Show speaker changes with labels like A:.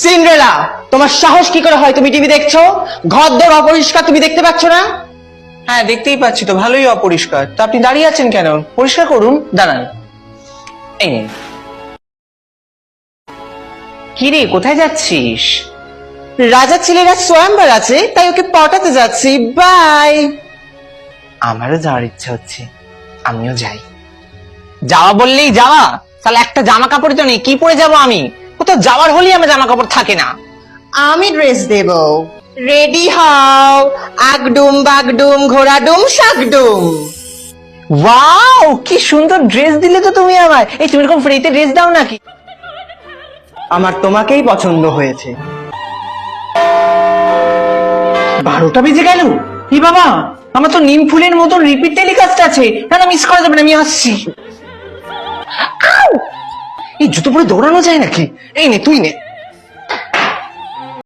A: Cinderella, তোমার সাহস কি করে হয় তুমি টিভি দেখছো? ঘরদোর অপরিষ্কার, তুমি দেখতে পাচ্ছ না?
B: হ্যাঁ দেখতেই পাচ্ছি তো, ভালোই অপরিষ্কার। তো আপনি দাঁড়িয়ে আছেন কেন? পরিষ্কার করুন, দাঁড়ান। এই নিন। কি রে, কোথায় যাচ্ছিস?
A: রাজা ছেলেরা সোয়াম্বার আছে, তাই ওকে পটাতে যাচ্ছি। বাই।
B: আমারও যাওয়ার ইচ্ছা হচ্ছে, আমিও যাই। যাওয়া বললেই যাওয়া? তাহলে একটা জামা কাপড় তো নেই, কি পরে যাব আমি? কোথাও যাওয়ার হলেই আমার জামা কাপড় থাকে না।
A: আমি ড্রেস দেব। রেডি হও। আগডুম বাগডুম ঘোড়াডুম শাকডুম।
B: ওয়াও, কি সুন্দর ড্রেস দিলে তো তুমি আমায়। এই তুমি এরকম ফ্রিতে ড্রেস দাও নাকি?
A: আমার তোমাকেই পছন্দ হয়েছে।
B: 12টা বেজে গেল। এই বাবা, আমার তো নিম ফুলের মতন রিপিট টেলিকাস্ট আছে। না না, মিস করা যাবে না, আমি আসছি। আউ! এই জুতো পরে দৌড়ানো যায় নাকি? এই নে, তুই নে।